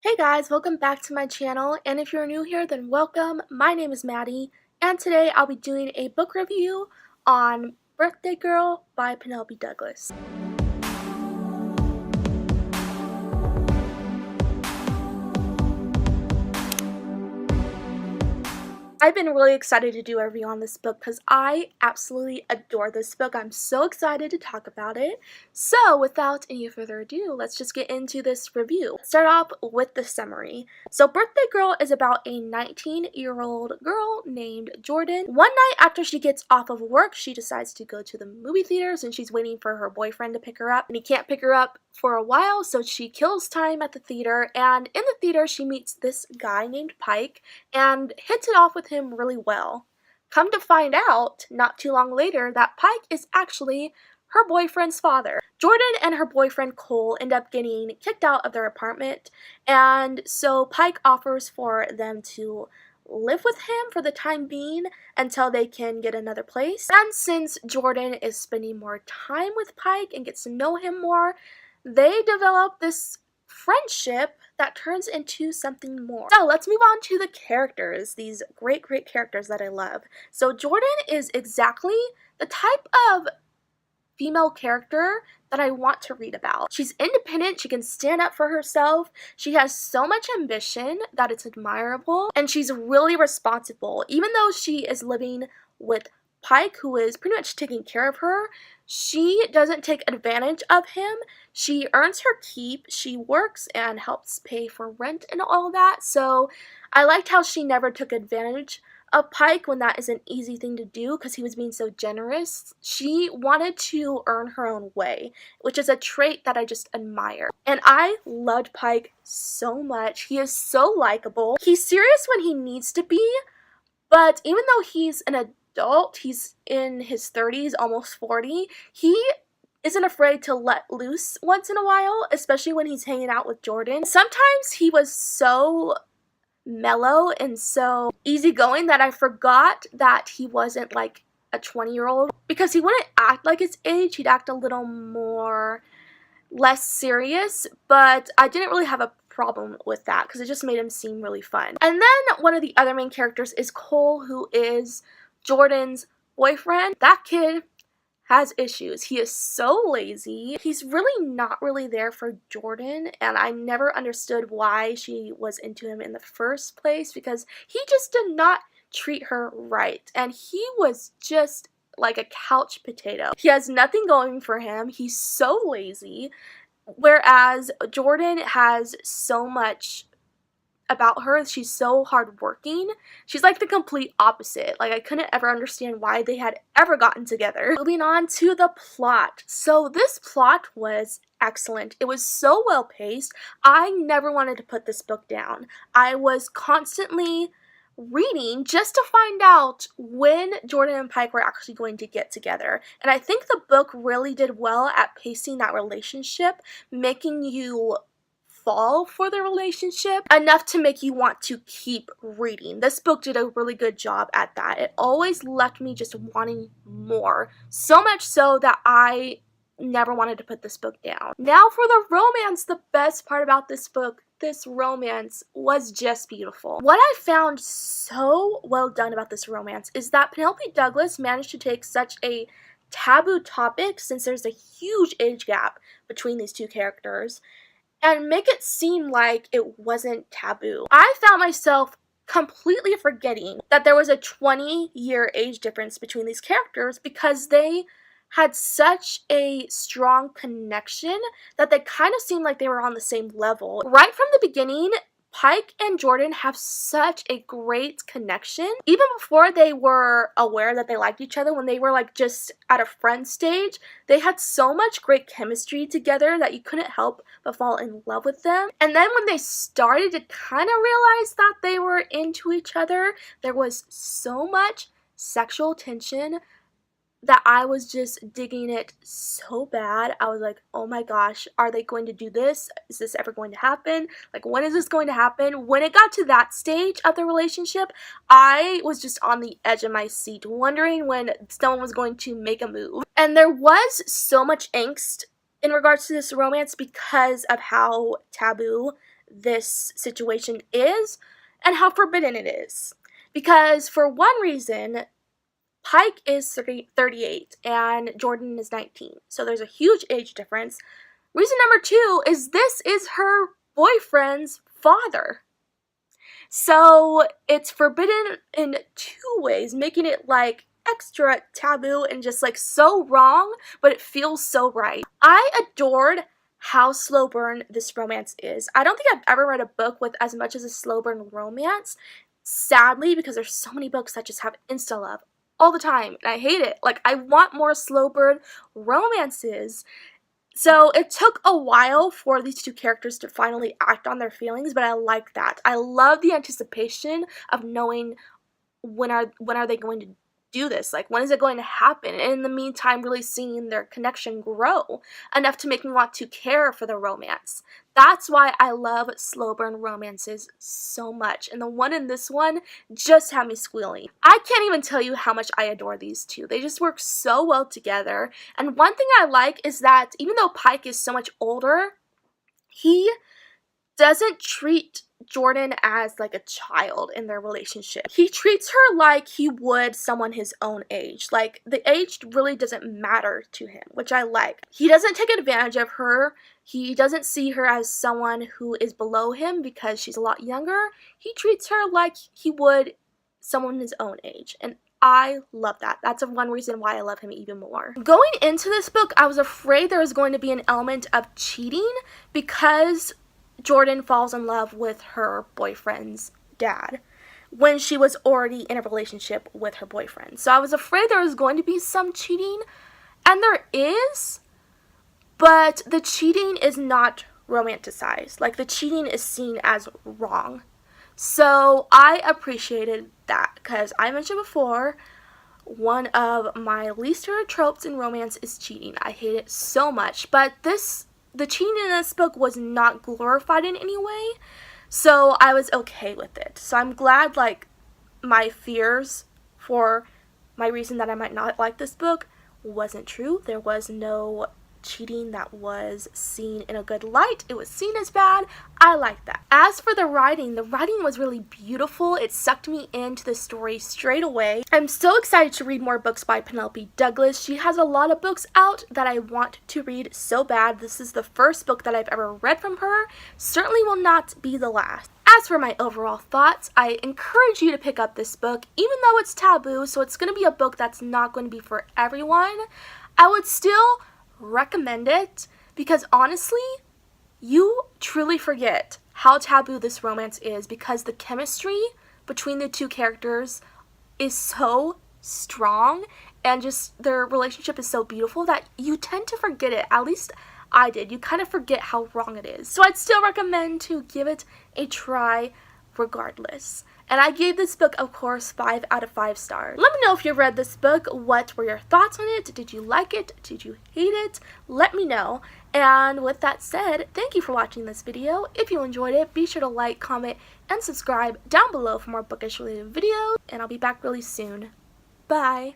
Hey guys, welcome back to my channel, and if you're new here then welcome. My name is Maddie, and today I'll be doing a book review on Birthday Girl by Penelope Douglas. I've been really excited to do a review on this book because I absolutely adore this book. I'm so excited to talk about it. So without any further ado, let's just get into this review. Let's start off with the summary. So Birthday Girl is about a 19-year-old girl named Jordan. One night after she gets off of work, she decides to go to the movie theaters and she's waiting for her boyfriend to pick her up. And he can't pick her up for a while, so she kills time at the theater, and in the theater she meets this guy named Pike and hits it off with him really well. Come to find out, not too long later, that Pike is actually her boyfriend's father. Jordan and her boyfriend Cole end up getting kicked out of their apartment, and so Pike offers for them to live with him for the time being until they can get another place. And since Jordan is spending more time with Pike and gets to know him more, they develop this friendship that turns into something more. So let's move on to the characters, these great characters that I love. So Jordan is exactly the type of female character that I want to read about. She's independent, she can stand up for herself, she has so much ambition that it's admirable, and she's really responsible. Even though she is living with Pike, who is pretty much taking care of her, she doesn't take advantage of him. She earns her keep, she works and helps pay for rent and all that, so I liked how she never took advantage of Pike when that is an easy thing to do because he was being so generous. She wanted to earn her own way, which is a trait that I just admire. And I loved Pike so much. He is so likable. He's serious when he needs to be, but even though he's an adult, he's in his 30s, almost 40, he isn't afraid to let loose once in a while, especially when he's hanging out with Jordan. Sometimes he was so mellow and so easygoing that I forgot that he wasn't like a 20-year-old, because he wouldn't act like his age, he'd act a little more less serious, but I didn't really have a problem with that because it just made him seem really fun. And then one of the other main characters is Cole, who is Jordan's boyfriend. That kid has issues. He is so lazy. He's really not really there for Jordan, and I never understood why she was into him in the first place because he just did not treat her right, and he was just like a couch potato. He has nothing going for him. He's so lazy, whereas Jordan has so much about her. She's so hardworking. She's like the complete opposite. Like, I couldn't ever understand why they had ever gotten together. Moving on to the plot. So this plot was excellent. It was so well paced. I never wanted to put this book down. I was constantly reading just to find out when Jordan and Pike were actually going to get together. And I think the book really did well at pacing that relationship, making you fall for the relationship enough to make you want to keep reading. This book did a really good job at that. It always left me just wanting more. So much so that I never wanted to put this book down. Now for the romance. The best part about this book, this romance was just beautiful. What I found so well done about this romance is that Penelope Douglas managed to take such a taboo topic, since there's a huge age gap between these two characters, and make it seem like it wasn't taboo. I found myself completely forgetting that there was a 20-year age difference between these characters because they had such a strong connection that they kind of seemed like they were on the same level. Right from the beginning, Pike and Jordan have such a great connection. Even before they were aware that they liked each other, when they were like just at a friend stage, they had so much great chemistry together that you couldn't help but fall in love with them. And then when they started to kind of realize that they were into each other, there was so much sexual tension that I was just digging it so bad. I was like, oh my gosh, are they going to do this? Is this ever going to happen? Like, when is this going to happen? When it got to that stage of the relationship, I was just on the edge of my seat, wondering when someone was going to make a move. And there was so much angst in regards to this romance because of how taboo this situation is and how forbidden it is. Because for one reason, Pike is 38 and Jordan is 19. So there's a huge age difference. Reason number 2 is this is her boyfriend's father. So it's forbidden in 2 ways, making it like extra taboo and just like so wrong, but it feels so right. I adored how slow burn this romance is. I don't think I've ever read a book with as much as a slow burn romance, sadly, because there's so many books that just have insta love all the time, and I hate it. Like, I want more slow burn romances. So it took a while for these 2 characters to finally act on their feelings, but I like that. I love the anticipation of knowing when are they going to do this? Like, when is it going to happen? And in the meantime, really seeing their connection grow enough to make me want to care for the romance. That's why I love slow burn romances so much. And the one in this one just had me squealing. I can't even tell you how much I adore these 2. They just work so well together. And one thing I like is that even though Pike is so much older, he doesn't treat Jordan as like a child in their relationship. He treats her like he would someone his own age. Like, the age really doesn't matter to him, which I like. He doesn't take advantage of her. He doesn't see her as someone who is below him because she's a lot younger. He treats her like he would someone his own age. And I love that. That's one reason why I love him even more. Going into this book, I was afraid there was going to be an element of cheating because Jordan falls in love with her boyfriend's dad when she was already in a relationship with her boyfriend. So I was afraid there was going to be some cheating, and there is, but the cheating is not romanticized. Like, the cheating is seen as wrong. So I appreciated that because I mentioned before, one of my least favorite tropes in romance is cheating. I hate it so much, but the cheating in this book was not glorified in any way, so I was okay with it. So I'm glad, like, my fears for my reason that I might not like this book wasn't true. There was no cheating that was seen in a good light. It was seen as bad. I like that. As for the writing was really beautiful. It sucked me into the story straight away. I'm so excited to read more books by Penelope Douglas. She has a lot of books out that I want to read so bad. This is the first book that I've ever read from her. Certainly will not be the last. As for my overall thoughts, I encourage you to pick up this book, even though it's taboo, so it's going to be a book that's not going to be for everyone. I would still recommend it because honestly, you truly forget how taboo this romance is because the chemistry between the 2 characters is so strong and just their relationship is so beautiful that you tend to forget it. At least I did. You kind of forget how wrong it is. So I'd still recommend to give it a try regardless. And I gave this book, of course, 5 out of 5 stars. Let me know if you read this book. What were your thoughts on it? Did you like it? Did you hate it? Let me know. And with that said, thank you for watching this video. If you enjoyed it, be sure to like, comment, and subscribe down below for more bookish related videos. And I'll be back really soon. Bye!